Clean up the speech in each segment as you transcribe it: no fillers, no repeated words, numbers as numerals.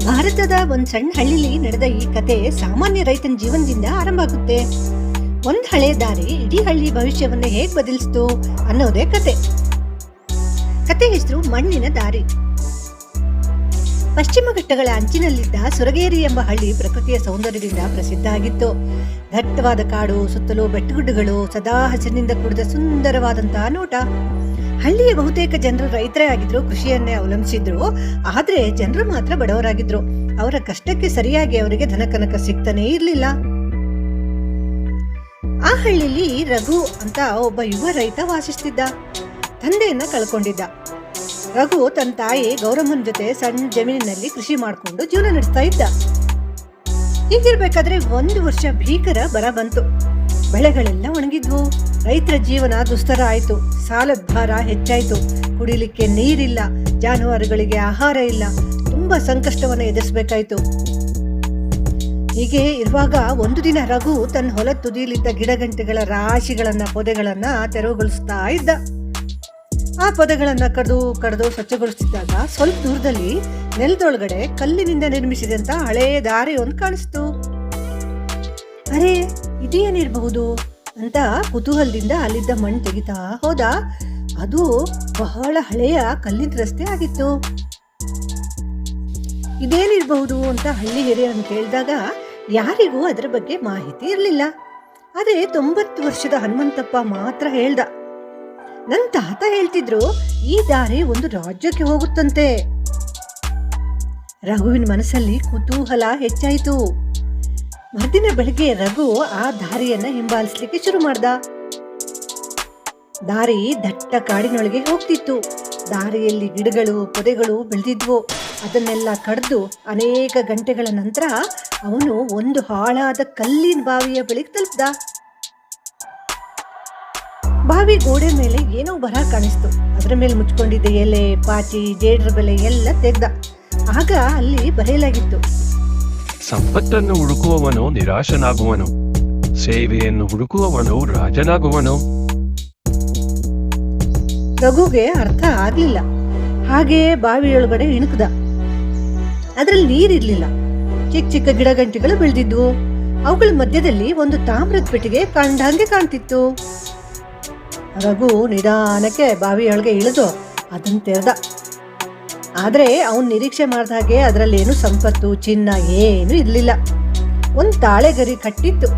ಭಾರತದ ಒಂದ್ ಸಣ್ಣ ಹಳ್ಳಿಲಿ ನಡೆದ ಈ ಕತೆ ಸಾಮಾನ್ಯ ರೈತನ ಜೀವನದಿಂದ ಆರಂಭ ಆಗುತ್ತೆ. ಒಂದ್ ಹಳೆ ದಾರಿ ಇಡೀ ಹಳ್ಳಿ ಭವಿಷ್ಯವನ್ನ ಹೇಗ್ ಬದಲಿಸ್ತು ಅನ್ನೋದೇ ಕತೆ. ಕತೆ ಹೆಸರು ಮಣ್ಣಿನ ದಾರಿ. ಪಶ್ಚಿಮ ಘಟ್ಟಗಳ ಅಂಚಿನಲ್ಲಿದ್ದ ಸುರಗೇರಿ ಎಂಬ ಹಳ್ಳಿ ಪ್ರಕೃತಿಯ ಸೌಂದರ್ಯದಿಂದ ಪ್ರಸಿದ್ಧ ಆಗಿತ್ತು. ದಟ್ಟವಾದ ಕಾಡು, ಸುತ್ತಲೂ ಬೆಟ್ಟಗುಡ್ಡಗಳು, ಸದಾ ಹಸಿರಿನಿಂದ ಕೂಡಿದ ಸುಂದರವಾದಂತಹ ನೋಟ. ಹಳ್ಳಿಯ ಬಹುತೇಕ ಜನರು ರೈತರೇ ಆಗಿದ್ರು, ಕೃಷಿಯನ್ನೇ ಅವಲಂಬಿಸಿದ್ರು. ಆದ್ರೆ ಜನರು ಮಾತ್ರ ಬಡವರಾಗಿದ್ರು. ಅವರ ಕಷ್ಟಕ್ಕೆ ಸರಿಯಾಗಿ ಅವರಿಗೆ ಧನಕನಕ ಸಿಗ್ತಾನೆ ಇರ್ಲಿಲ್ಲ. ಆ ಹಳ್ಳಿಲಿ ರಘು ಅಂತ ಒಬ್ಬ ಯುವ ರೈತ ವಾಸಿಸ್ತಿದ್ದ. ತಂದೆಯನ್ನ ಕಳ್ಕೊಂಡಿದ್ದ. ರಘು ತನ್ನ ತಾಯಿ ಗೌರಮ್ಮನ ಜೊತೆ ಸಣ್ಣ ಜಮೀನಿನಲ್ಲಿ ಕೃಷಿ ಮಾಡಿಕೊಂಡು ಜೀವನ ನಡೆಸ್ತಾ ಇದ್ದ. ಹೀಗಿರ್ಬೇಕಾದ್ರೆ ಒಂದು ವರ್ಷ ಭೀಕರ ಬರ ಬಂತು. ಬೆಳೆಗಳೆಲ್ಲ ಒಣಗಿದ್ವು. ರೈತರ ಜೀವನ ದುಸ್ತರ ಆಯ್ತು. ಸಾಲದ ಭಾರ ಹೆಚ್ಚಾಯ್ತು. ಕುಡಿಲಿಕ್ಕೆ ನೀರಿಲ್ಲ, ಜಾನುವಾರುಗಳಿಗೆ ಆಹಾರ ಇಲ್ಲ. ತುಂಬಾ ಸಂಕಷ್ಟವನ್ನ ಎದುರಿಸಬೇಕಾಯ್ತು. ಹೀಗೆ ಇರುವಾಗ ಒಂದು ದಿನ ರಘು ತನ್ನ ಹೊಲ ತುದಿಯಲ್ಲಿದ್ದ ಗಿಡಗಂಟೆಗಳ ರಾಶಿಗಳನ್ನ ಪೊದೆಗಳನ್ನ ತೆರವುಗೊಳಿಸ್ತಾ ಇದ್ದ. ಆ ಪೊದೆಗಳನ್ನ ಕಡ್ದು ಸ್ವಚ್ಛಗೊಳಿಸ್ತಿದ್ದಾಗ ಸ್ವಲ್ಪ ದೂರದಲ್ಲಿ ನೆಲದೊಳಗಡೆ ಕಲ್ಲಿನಿಂದ ನಿರ್ಮಿಸಿದಂತ ಹಳೇ ದಾರಿ ಒಂದು ಕಾಣಿಸ್ತು. ಅರೆ, ಇದೇನಿರಬಹುದು ಅಂತ ಕುತೂಹಲದಿಂದ ಅಲ್ಲಿದ್ದ ಮಣ್ಣು ತೆಗಿತಾ ಹೋದ. ಅದು ಬಹಳ ಹಳೆಯ ಕಲ್ಲಿನ ರಸ್ತೆ ಆಗಿತ್ತು. ಇದೇನಿರಬಹುದು ಅಂತ ಹಳ್ಳಿ ಹಿರಿಯರನ್ನು ಕೇಳಿದಾಗ ಯಾರಿಗೂ ಅದರ ಬಗ್ಗೆ ಮಾಹಿತಿ ಇರಲಿಲ್ಲ. ಆದ್ರೆ 90 ವರ್ಷದ ಹನುಮಂತಪ್ಪ ಮಾತ್ರ ಹೇಳ್ದ. ನನ್ನ ತಾತ ಹೇಳ್ತಿದ್ರು, ಈ ದಾರಿ ಒಂದು ರಾಜ್ಯಕ್ಕೆ ಹೋಗುತ್ತಂತೆ. ರಘುವಿನ ಮನಸ್ಸಲ್ಲಿ ಕುತೂಹಲ ಹೆಚ್ಚಾಯಿತು. ಮರುದಿನ ಬೆಳಗ್ಗೆ ರಘು ಆ ದಾರಿಯನ್ನ ಹಿಂಬಾಲಿಸ್ಲಿಕ್ಕೆ ಶುರು ಮಾಡ್ದ. ದಾರಿ ದಟ್ಟ ಕಾಡಿನೊಳಗೆ ಹೋಗ್ತಿತ್ತು. ದಾರಿಯಲ್ಲಿ ಗಿಡಗಳು, ಪೊದೆಗಳು ಬೆಳೆದಿದ್ವು. ಅದನ್ನೆಲ್ಲ ಕಡ್ದು ಅನೇಕ ಗಂಟೆಗಳ ನಂತರ ಅವನು ಒಂದು ಹಾಳಾದ ಕಲ್ಲಿನ ಬಾವಿಯ ಬಳಿಗೆ ತಲುಪ್ದ. ಬಾವಿ ಗೋಡೆ ಮೇಲೆ ಏನೋ ಬರಹ ಕಾಣಿಸ್ತು. ಅದರ ಮೇಲೆ ಮುಚ್ಕೊಂಡಿದ್ದ ಎಲೆ, ಪಾಚಿ, ಜೇಡ್ರ ಬೆಲೆ ಎಲ್ಲ ತೆಗ್ದ. ಆಗ ಅಲ್ಲಿ ಬರೆಯಲಾಗಿತ್ತು, ಸಂಪತ್ತನ್ನು ಹುಡುಕುವವನು ನಿರಾಶನಾಗುವನು, ಸೇವೆಯನ್ನು ಹುಡುಕುವವನು ರಾಜನಾಗುವನು. ರಘುಗೆ ಅರ್ಥ ಆಗ್ಲಿಲ್ಲ. ಹಾಗೆ ಬಾವಿಯೊಳಗಡೆ ಇಣುಕ್ದ. ಅದ್ರಲ್ಲಿ ನೀರಿರ್ಲಿಲ್ಲ. ಚಿಕ್ಕ ಚಿಕ್ಕ ಗಿಡಗಂಟಿಗಳು ಬೆಳೆದಿದ್ವು. ಅವುಗಳ ಮಧ್ಯದಲ್ಲಿ ಒಂದು ತಾಮ್ರದ ಪೆಟ್ಟಿಗೆ ಕಂಡಂಗೆ ಕಾಣ್ತಿತ್ತು. ರಘು ನಿಧಾನಕ್ಕೆ ಬಾವಿಯೊಳಗೆ ಇಳಿದು ಅದನ್ನ ತೆರೆದ. ಆದ್ರೆ ಅವನ್ ನಿರೀಕ್ಷೆ ಮಾಡಿದ ಹಾಗೆ ಅದರಲ್ಲೇನು ಸಂಪತ್ತು, ಚಿನ್ನ ಏನು ಇರ್ಲಿಲ್ಲ. ಒಂದ್ ತಾಳೆಗರಿ ಕಟ್ಟಿತ್ತು.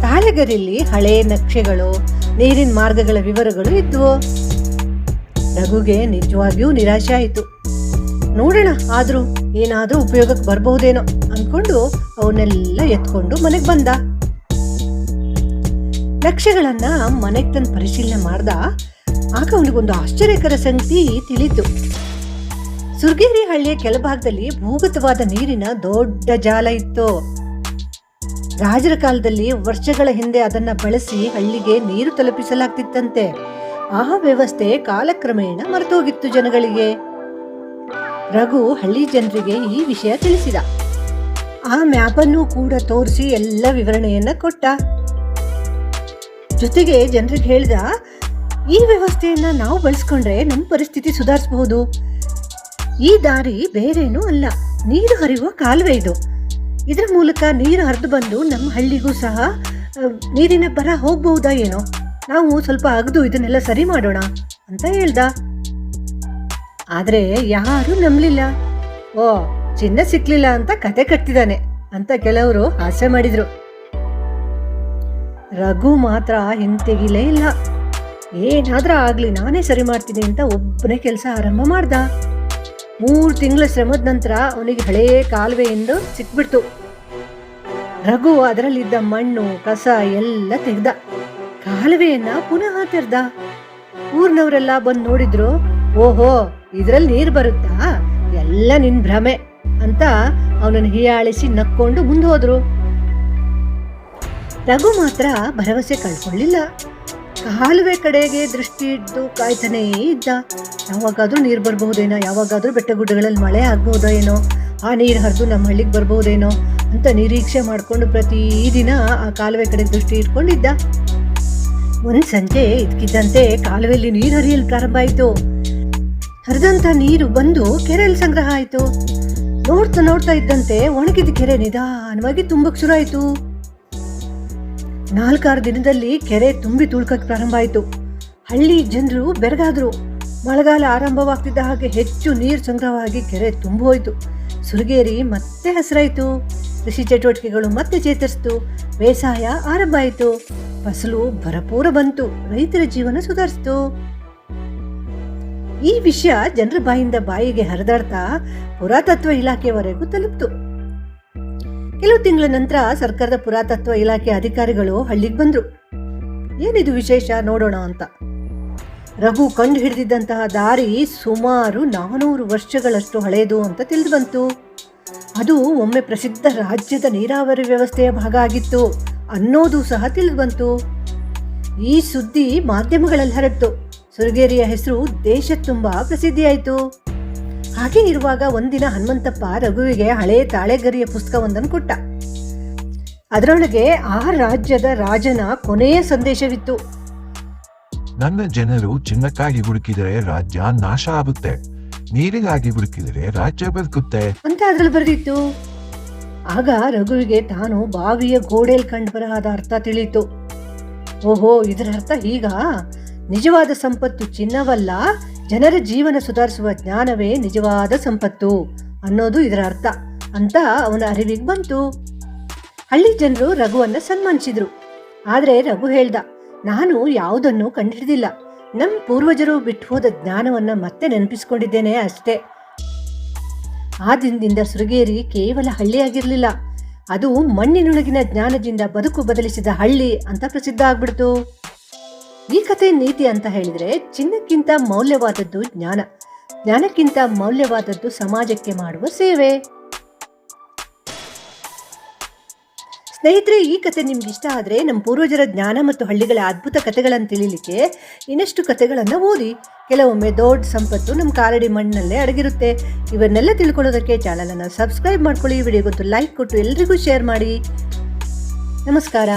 ತಾಳೆಗರಿಲಿ ಹಳೆ ನಕ್ಷೆಗಳು, ನೀರಿನ ಮಾರ್ಗಗಳ ವಿವರಗಳು ಇದ್ವು. ರಘುಗೆ ನಿಜವಾಗಿಯೂ ನಿರಾಶೆ ಆಯಿತು. ನೋಡೋಣ, ಆದ್ರೂ ಏನಾದ್ರೂ ಉಪಯೋಗಕ್ಕೆ ಬರ್ಬಹುದೇನೋ ಅನ್ಕೊಂಡು ಅವನ್ನೆಲ್ಲ ಎತ್ಕೊಂಡು ಮನೆಗೆ ಬಂದ. ನಕ್ಷೆಗಳನ್ನ ಮನೆಗೆ ತಂದು ಪರಿಶೀಲನೆ ಮಾಡ್ದ. ಆಗ ಅವನಿಗೊಂದು ಆಶ್ಚರ್ಯಕರ ಸಂಗತಿ ತಿಳಿತು. ಸುರಗೇರಿ ಹಳ್ಳಿಯ ಕೆಳಭಾಗದಲ್ಲಿ ಭೂಗತವಾದ ನೀರಿನ ದೊಡ್ಡ ಜಾಲ ಇತ್ತು. ರಾಜರ ಕಾಲದಲ್ಲಿ ವರ್ಷಗಳ ಹಿಂದೆ ಅದನ್ನ ಬಳಸಿ ಹಳ್ಳಿಗೆ ನೀರು ತಲುಪಿಸಲಾಗ್ತಿತ್ತಂತೆ. ಆ ವ್ಯವಸ್ಥೆ ಕಾಲಕ್ರಮೇಣ ಮರೆತೋಗಿತ್ತು ಜನಗಳಿಗೆ. ರಘು ಹಳ್ಳಿ ಜನರಿಗೆ ಈ ವಿಷಯ ತಿಳಿಸಿದ. ಆ ಮ್ಯಾಪನ್ನು ಕೂಡ ತೋರಿಸಿ ಎಲ್ಲ ವಿವರಣೆಯನ್ನ ಕೊಟ್ಟ. ಜೊತೆಗೆ ಜನರಿಗೆ ಹೇಳ್ದ, ಈ ವ್ಯವಸ್ಥೆಯನ್ನ ನಾವು ಬಳಸ್ಕೊಂಡ್ರೆ ನಮ್ಮ ಪರಿಸ್ಥಿತಿ ಸುಧಾರಿಸಬಹುದು. ಈ ದಾರಿ ಬೇರೇನೂ ಅಲ್ಲ, ನೀರು ಹರಿಯುವ ಕಾಲುವೆ ಇದು. ಇದರ ಮೂಲಕ ನೀರು ಹರಿದು ಬಂದು ನಮ್ಮ ಹಳ್ಳಿಗೂ ಸಹ ನೀರಿನ ಬರ ಹೋಗ್ಬಹುದಾ ಏನೋ. ನಾವು ಸ್ವಲ್ಪ ಅಗದು ಇದನ್ನೆಲ್ಲ ಸರಿ ಮಾಡೋಣ ಅಂತ ಹೇಳ್ದ. ಆದ್ರೆ ಯಾರು ನಂಬಲಿಲ್ಲ. ಓ, ಚಿನ್ನ ಸಿಕ್ಲಿಲ್ಲ ಅಂತ ಕತೆ ಕಟ್ತಿದ್ದಾನೆ ಅಂತ ಕೆಲವರು ಹಾಸ್ಯ ಮಾಡಿದ್ರು. ರಘು ಮಾತ್ರ ಹಿಂತೆಗಿಲೇ ಇಲ್ಲ. ಏನಾದ್ರೂ ಆಗ್ಲಿ, ನಾನೇ ಸರಿ ಮಾಡ್ತೀನಿ ಅಂತ ಒಬ್ಬನೇ ಕೆಲಸ ಆರಂಭ ಮಾಡ್ದ. 3 ತಿಂಗಳ ಶ್ರಮದ ನಂತರ ಅವನಿಗೆ ಹಳೇ ಕಾಲುವೆಯಿಂದ ಸಿಕ್ಬಿಡ್ತು. ರಘು ಅದರಲ್ಲಿದ್ದ ಮಣ್ಣು, ಕಸ ಎಲ್ಲ ತೆಗ್ದ. ಕಾಲುವೆಯನ್ನ ಪುನಃ ತೆರೆದ. ಊರ್ನವರೆಲ್ಲ ಬಂದು ನೋಡಿದ್ರು. ಓಹೋ, ಇದ್ರಲ್ಲಿ ನೀರು ಬರುತ್ತಾ, ಎಲ್ಲ ನಿನ್ ಭ್ರಮೆ ಅಂತ ಅವನನ್ನು ಹೀಯಾಳಿಸಿ ನಕ್ಕೊಂಡು ಮುಂದೆ ಹೋದ್ರು. ರಘು ಮಾತ್ರ ಭರವಸೆ ಕಳ್ಕೊಳ್ಳಿಲ್ಲ. ಕಾಲುವೆ ಕಡೆಗೆ ದೃಷ್ಟಿ ಇಟ್ಟು ಕಾಯ್ತಾನೇ ಇದ್ದ. ಯಾವಾಗಾದ್ರೂ ನೀರು ಬರ್ಬಹುದೇನೋ, ಯಾವಾಗಾದ್ರೂ ಬೆಟ್ಟಗುಡ್ಡಗಳಲ್ಲಿ ಮಳೆ ಆಗ್ಬಹುದೋ ಏನೋ, ಆ ನೀರು ಹರಿದು ನಮ್ಮ ಹಳ್ಳಿಗೆ ಬರ್ಬಹುದೇನೋ ಅಂತ ನಿರೀಕ್ಷೆ ಮಾಡಿಕೊಂಡು ಪ್ರತಿದಿನ ಆ ಕಾಲುವೆ ಕಡೆ ದೃಷ್ಟಿ ಇಟ್ಕೊಂಡಿದ್ದ. ಒಂದ್ ಸಂಜೆ ಇದ್ಕಿದ್ದಂತೆ ಕಾಲುವೆಯಲ್ಲಿ ನೀರು ಹರಿಯಲು ಪ್ರಾರಂಭ ಆಯಿತು. ಹರಿದಂತ ನೀರು ಬಂದು ಕೆರೆಯಲ್ಲಿ ಸಂಗ್ರಹ ಆಯಿತು. ನೋಡ್ತಾ ನೋಡ್ತಾ ಇದ್ದಂತೆ ಒಣಗಿದ ಕೆರೆ ನಿಧಾನವಾಗಿ ತುಂಬಕ್ ಶುರು ಆಯ್ತು. 4-6 ದಿನದಲ್ಲಿ ಕೆರೆ ತುಂಬಿ ತುಳ್ಕಕ್ಕೆ ಪ್ರಾರಂಭ ಆಯಿತು. ಹಳ್ಳಿ ಜನರು ಬೆರಗಾದ್ರು. ಮಳೆಗಾಲ ಆರಂಭವಾಗ್ತಿದ್ದ ಹಾಗೆ ಹೆಚ್ಚು ನೀರು ಸಂಗ್ರಹವಾಗಿ ಕೆರೆ ತುಂಬಿ ಹೋಯಿತು. ಸುರಗೇರಿ ಮತ್ತೆ ಹಸಿರಾಯಿತು. ಕೃಷಿ ಚಟುವಟಿಕೆಗಳು ಮತ್ತೆ ಚೇತರಿಸಿತು. ಬೇಸಾಯ ಆರಂಭ ಆಯಿತು. ಫಸಲು ಭರಪೂರ ಬಂತು. ರೈತರ ಜೀವನ ಸುಧಾರಿಸಿತು. ಈ ವಿಷಯ ಜನರ ಬಾಯಿಂದ ಬಾಯಿಗೆ ಹರಿದಾಡ್ತಾ ಪುರಾತತ್ವ ಇಲಾಖೆಯವರೆಗೂ ತಲುಪಿತು. ಕೆಲವು ತಿಂಗಳ ನಂತರ ಸರ್ಕಾರದ ಪುರಾತತ್ವ ಇಲಾಖೆ ಅಧಿಕಾರಿಗಳು ಹಳ್ಳಿಗೆ ಬಂದ್ರು. ಏನಿದು ವಿಶೇಷ ನೋಡೋಣ ಅಂತ. ರಘು ಕಂಡು ಹಿಡಿದಿದ್ದಂತಹ ದಾರಿ ಸುಮಾರು 400 ವರ್ಷಗಳಷ್ಟು ಹಳೆಯದು ಅಂತ ತಿಳಿದು ಬಂತು. ಅದು ಒಮ್ಮೆ ಪ್ರಸಿದ್ಧ ರಾಜ್ಯದ ನೀರಾವರಿ ವ್ಯವಸ್ಥೆಯ ಭಾಗ ಆಗಿತ್ತು ಅನ್ನೋದು ಸಹ ತಿಳಿದು ಬಂತು. ಈ ಸುದ್ದಿ ಮಾಧ್ಯಮಗಳಲ್ಲಿ ಹರಡ್ತು. ಸುರಗೇರಿಯ ಹೆಸರು ದೇಶ ತುಂಬಾ ಪ್ರಸಿದ್ಧಿಯಾಯಿತು. ಹಾಗೆ ಇರುವಾಗ ಒಂದಿನ ಹನುಮಂತಪ್ಪ ರಘುವಿಗೆ ಹಳೆ ತಾಳೆಗರಿಯ ಪುಸ್ತಕವೊಂದನ್ನು ಕೊಟ್ಟ. ಅದರೊಳಗೆ ಆ ರಾಜ್ಯದ ರಾಜನ ಕೊನೆಯ ಸಂದೇಶವಿತ್ತು. ನನ್ನ ಜನರು ಚಿನ್ನಕ್ಕಾಗಿ ಹುಡುಕಿದರೆ ರಾಜ್ಯ ನಾಶ ಆಗುತ್ತೆ, ನೀರಿಗಾಗಿ ಹುಡುಕಿದರೆ ರಾಜ್ಯ ಬದುಕುತ್ತೆ ಅಂತ ಅದ್ರಲ್ಲಿ ಬರೆದಿತ್ತು. ಆಗ ರಘುವಿಗೆ ತಾನು ಬಾವಿಯ ಗೋಡೆಯಲ್ಲಿ ಕಂಡು ಬರಹದ ಅರ್ಥ ತಿಳಿಯಿತು. ಓಹೋ, ಇದರ ಅರ್ಥ ಹೀಗ. ನಿಜವಾದ ಸಂಪತ್ತು ಚಿನ್ನವಲ್ಲ, ಜನರ ಜೀವನ ಸುಧಾರಿಸುವ ಜ್ಞಾನವೇ ನಿಜವಾದ ಸಂಪತ್ತು ಅನ್ನೋದು ಇದರ ಅರ್ಥ ಅಂತ ಅವನ ಅರಿವಿಗೆ ಬಂತು. ಹಳ್ಳಿ ಜನರು ರಘುವನ್ನ ಸನ್ಮಾನಿಸಿದ್ರು. ಆದರೆ ರಘು ಹೇಳ್ದ, ನಾನು ಯಾವುದನ್ನು ಕಂಡುಹಿಡಿದಿಲ್ಲ. ನಮ್ಮ ಪೂರ್ವಜರು ಬಿಟ್ಟು ಹೋದ ಜ್ಞಾನವನ್ನ ಮತ್ತೆ ನೆನಪಿಸ್ಕೊಂಡಿದ್ದೇನೆ ಅಷ್ಟೇ. ಆ ದಿನದಿಂದ ಸುರಗೇರಿ ಕೇವಲ ಹಳ್ಳಿಯಾಗಿರ್ಲಿಲ್ಲ, ಅದು ಮಣ್ಣಿನೊಳಗಿನ ಜ್ಞಾನದಿಂದ ಬದುಕು ಬದಲಿಸಿದ ಹಳ್ಳಿ ಅಂತ ಪ್ರಸಿದ್ಧ ಆಗ್ಬಿಡ್ತು. ಈ ಕಥೆ ನೀತಿ ಅಂತ ಹೇಳಿದ್ರೆ, ಚಿನ್ನಕ್ಕಿಂತ ಮೌಲ್ಯವಾದದ್ದು ಜ್ಞಾನ, ಜ್ಞಾನಕ್ಕಿಂತ ಮೌಲ್ಯವಾದದ್ದು ಸಮಾಜಕ್ಕೆ ಮಾಡುವ ಸೇವೆ. ಸ್ನೇಹಿತರೆ, ಈ ಕತೆ ನಿಮ್ಗೆ ಇಷ್ಟ ಆದರೆ ನಮ್ಮ ಪೂರ್ವಜರ ಜ್ಞಾನ ಮತ್ತು ಹಳ್ಳಿಗಳ ಅದ್ಭುತ ಕಥೆಗಳನ್ನು ತಿಳಿಲಿಕ್ಕೆ ಇನ್ನಷ್ಟು ಕಥೆಗಳನ್ನು ಓದಿ. ಕೆಲವೊಮ್ಮೆ ದೊಡ್ಡ ಸಂಪತ್ತು ನಮ್ಮ ಕಾಲಡಿ ಮಣ್ಣಲ್ಲೇ ಅಡಗಿರುತ್ತೆ. ಇವನ್ನೆಲ್ಲ ತಿಳ್ಕೊಳ್ಳೋದಕ್ಕೆ ಚಾನಲನ್ನು ಸಬ್ಸ್ಕ್ರೈಬ್ ಮಾಡ್ಕೊಳ್ಳಿ. ವಿಡಿಯೋಗೊಂದು ಲೈಕ್ ಕೊಟ್ಟು ಎಲ್ರಿಗೂ ಶೇರ್ ಮಾಡಿ. ನಮಸ್ಕಾರ.